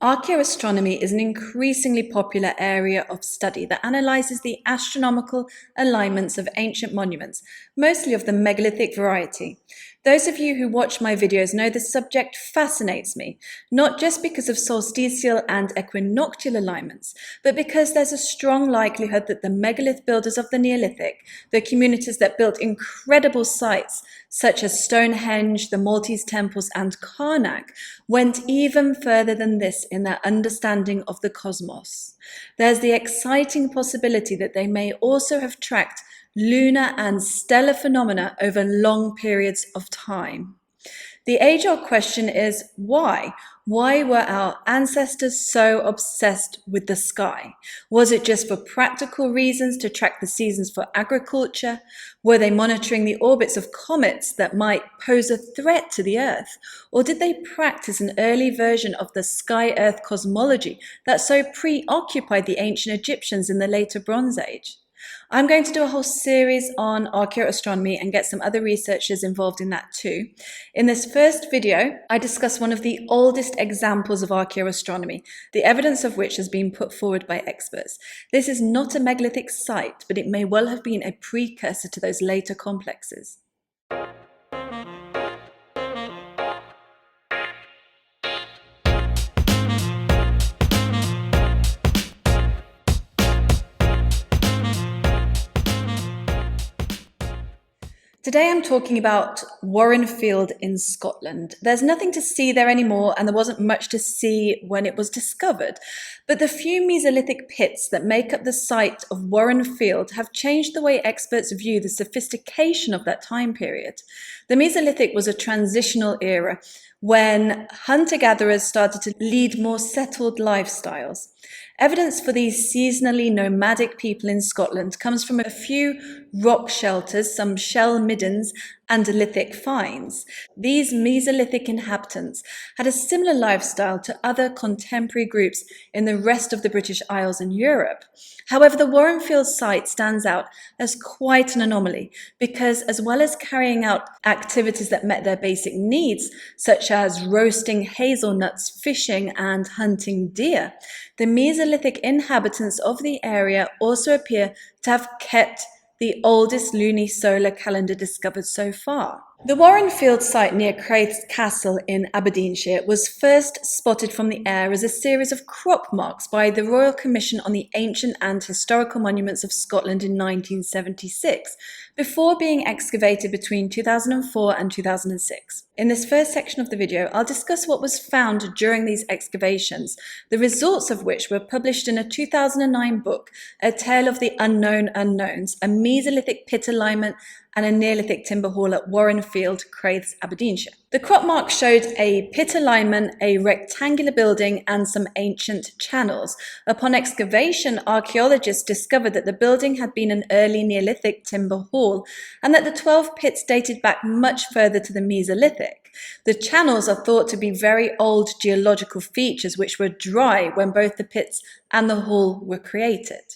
Archaeoastronomy is an increasingly popular area of study that analyzes the astronomical alignments of ancient monuments, mostly of the megalithic variety. Those of you who watch my videos know this subject fascinates me, not just because of solstitial and equinoctial alignments, but because there's a strong likelihood that the megalith builders of the Neolithic, the communities that built incredible sites such as Stonehenge, the Maltese temples, and Karnak, went even further than this in their understanding of the cosmos. There's the exciting possibility that they may also have tracked lunar and stellar phenomena over long periods of time. The age-old question is why? Why were our ancestors so obsessed with the sky? Was it just for practical reasons to track the seasons for agriculture? Were they monitoring the orbits of comets that might pose a threat to the Earth? Or did they practice an early version of the sky-Earth cosmology that so preoccupied the ancient Egyptians in the later Bronze Age? I'm going to do a whole series on archaeoastronomy and get some other researchers involved in that too. In this first video, I discuss one of the oldest examples of archaeoastronomy, the evidence of which has been put forward by experts. This is not a megalithic site, but it may well have been a precursor to those later complexes. Today I'm talking about Warrenfield in Scotland. There's nothing to see there anymore, and there wasn't much to see when it was discovered. But the few Mesolithic pits that make up the site of Warrenfield have changed the way experts view the sophistication of that time period. The Mesolithic was a transitional era when hunter-gatherers started to lead more settled lifestyles. Evidence for these seasonally nomadic people in Scotland comes from a few rock shelters, some shell middens, and lithic finds. These Mesolithic inhabitants had a similar lifestyle to other contemporary groups in the rest of the British Isles and Europe. However, the Warrenfield site stands out as quite an anomaly because, as well as carrying out activities that met their basic needs, such as roasting hazelnuts, fishing, and hunting deer, the Mesolithic inhabitants of the area also appear to have kept the oldest luni-solar calendar discovered so far. The Warrenfield site near Craith's Castle in Aberdeenshire was first spotted from the air as a series of crop marks by the Royal Commission on the Ancient and Historical Monuments of Scotland in 1976, before being excavated between 2004 and 2006. In this first section of the video, I'll discuss what was found during these excavations, the results of which were published in a 2009 book, A Tale of the Unknown Unknowns, a Mesolithic pit alignment and a Neolithic timber hall at Warrenfield, Craiths, Aberdeenshire. The crop marks showed a pit alignment, a rectangular building, and some ancient channels. Upon excavation, archaeologists discovered that the building had been an early Neolithic timber hall, and that the 12 pits dated back much further to the Mesolithic. The channels are thought to be very old geological features which were dry when both the pits and the hall were created.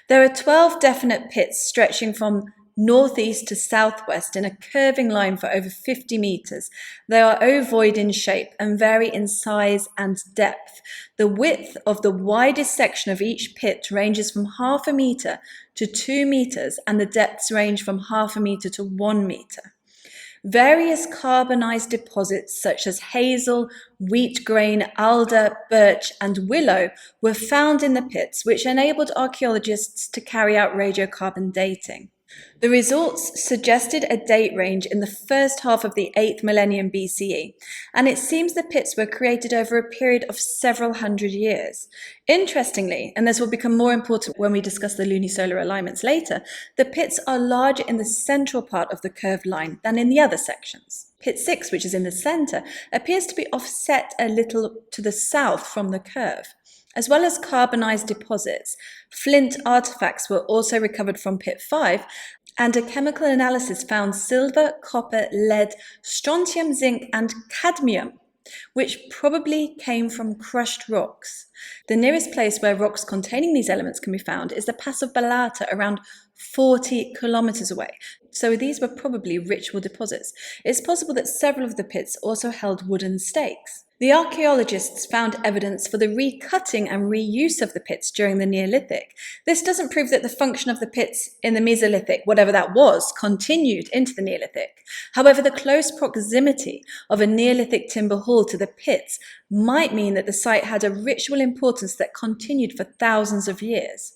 There are 12 definite pits stretching from northeast to southwest in a curving line for over 50 meters. They are ovoid in shape and vary in size and depth. The width of the widest section of each pit ranges from 0.5 meter to 2 meters, and the depths range from 0.5 meter to 1 meter. Various carbonized deposits such as hazel, wheat grain, alder, birch, and willow were found in the pits, which enabled archaeologists to carry out radiocarbon dating. The results suggested a date range in the first half of the 8th millennium BCE, and it seems the pits were created over a period of several hundred years. Interestingly, and this will become more important when we discuss the lunisolar alignments later, the pits are larger in the central part of the curved line than in the other sections. Pit 6, which is in the center, appears to be offset a little to the south from the curve. As well as carbonized deposits, flint artifacts were also recovered from Pit 5, and a chemical analysis found silver, copper, lead, strontium, zinc, and cadmium, which probably came from crushed rocks. The nearest place where rocks containing these elements can be found is the Pass of Balata, around 40 kilometers away. So these were probably ritual deposits. It's possible that several of the pits also held wooden stakes. The archaeologists found evidence for the recutting and reuse of the pits during the Neolithic. This doesn't prove that the function of the pits in the Mesolithic, whatever that was, continued into the Neolithic. However, the close proximity of a Neolithic timber hall to the pits might mean that the site had a ritual importance that continued for thousands of years.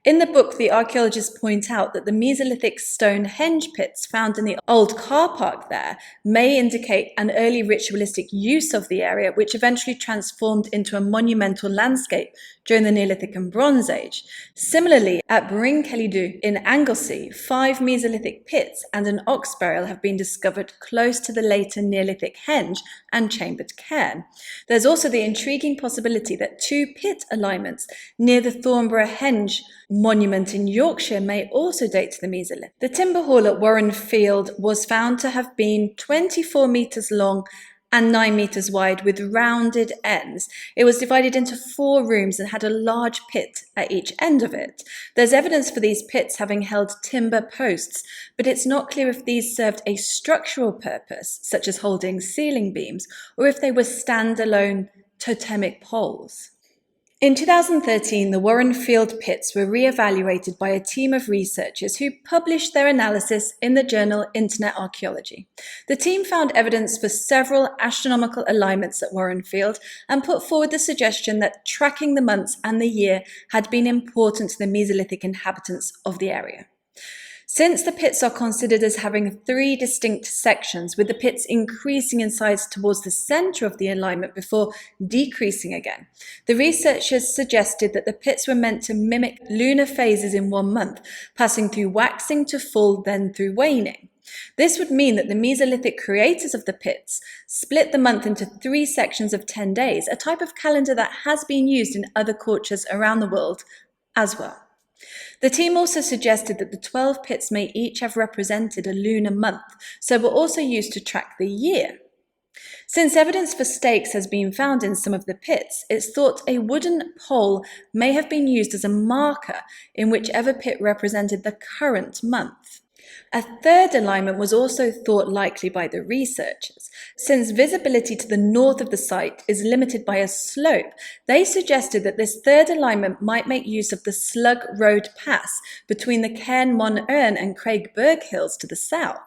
In the book, the archaeologists point out that the Mesolithic Stonehenge pits found in the old car park there may indicate an early ritualistic use of the area, which eventually transformed into a monumental landscape during the Neolithic and Bronze Age. Similarly, at Bryn in Anglesey, 5 Mesolithic pits and an ox burial have been discovered close to the later Neolithic henge and chambered cairn. There's also the intriguing possibility that 2 pit alignments near the Thornborough Henge monument in Yorkshire may also date to the Mesolithic. The timber hall at Warrenfield was found to have been 24 metres long and 9 metres wide with rounded ends. It was divided into 4 rooms and had a large pit at each end of it. There's evidence for these pits having held timber posts, but it's not clear if these served a structural purpose, such as holding ceiling beams, or if they were standalone totemic poles. In 2013, the Warrenfield pits were re-evaluated by a team of researchers who published their analysis in the journal Internet Archaeology. The team found evidence for several astronomical alignments at Warrenfield and put forward the suggestion that tracking the months and the year had been important to the Mesolithic inhabitants of the area. Since the pits are considered as having 3 distinct sections, with the pits increasing in size towards the centre of the alignment before decreasing again, the researchers suggested that the pits were meant to mimic lunar phases in 1 month, passing through waxing to full, then through waning. This would mean that the Mesolithic creators of the pits split the month into 3 sections of 10 days, a type of calendar that has been used in other cultures around the world as well. The team also suggested that the 12 pits may each have represented a lunar month, so were also used to track the year. Since evidence for stakes has been found in some of the pits, it's thought a wooden pole may have been used as a marker in whichever pit represented the current month. A third alignment was also thought likely by the researchers. Since visibility to the north of the site is limited by a slope, they suggested that this third alignment might make use of the Slug Road Pass between the Cairn Mon Earn and Craigburg Hills to the south.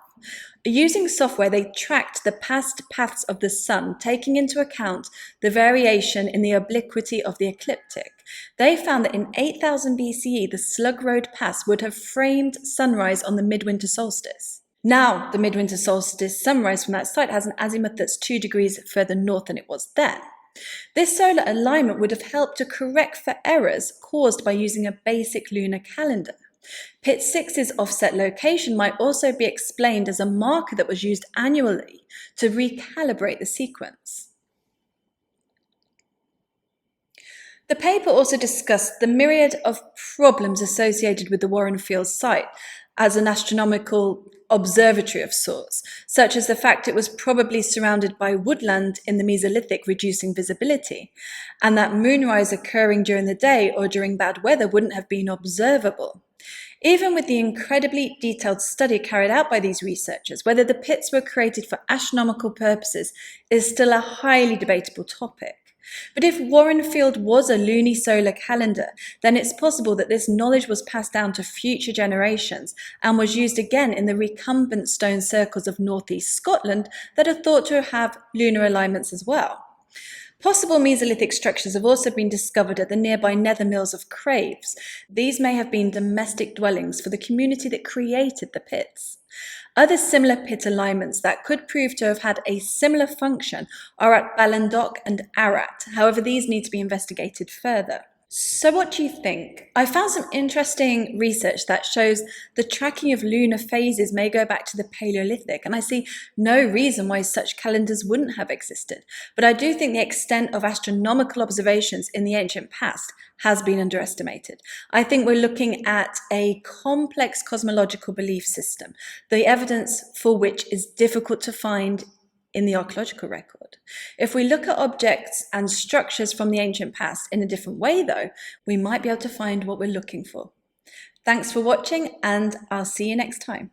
Using software, they tracked the past paths of the sun, taking into account the variation in the obliquity of the ecliptic. They found that in 8000 BCE, the Slug Road Pass would have framed sunrise on the midwinter solstice. Now, the midwinter solstice sunrise from that site has an azimuth that's 2 degrees further north than it was then. This solar alignment would have helped to correct for errors caused by using a basic lunar calendar. Pit 6's offset location might also be explained as a marker that was used annually to recalibrate the sequence. The paper also discussed the myriad of problems associated with the Warrenfield site as an astronomical observatory of sorts, such as the fact it was probably surrounded by woodland in the Mesolithic, reducing visibility, and that moonrise occurring during the day or during bad weather wouldn't have been observable. Even with the incredibly detailed study carried out by these researchers, whether the pits were created for astronomical purposes is still a highly debatable topic. But if Warrenfield was a luni-solar calendar, then it's possible that this knowledge was passed down to future generations and was used again in the recumbent stone circles of northeast Scotland that are thought to have lunar alignments as well. Possible Mesolithic structures have also been discovered at the nearby nether mills of Craves. These may have been domestic dwellings for the community that created the pits. Other similar pit alignments that could prove to have had a similar function are at Ballindock and Arat. However, these need to be investigated further. So what do you think? I found some interesting research that shows the tracking of lunar phases may go back to the Paleolithic, and I see no reason why such calendars wouldn't have existed. But I do think the extent of astronomical observations in the ancient past has been underestimated. I think we're looking at a complex cosmological belief system, the evidence for which is difficult to find in the archaeological record. If we look at objects and structures from the ancient past in a different way, though, we might be able to find what we're looking for. Thanks for watching, and I'll see you next time.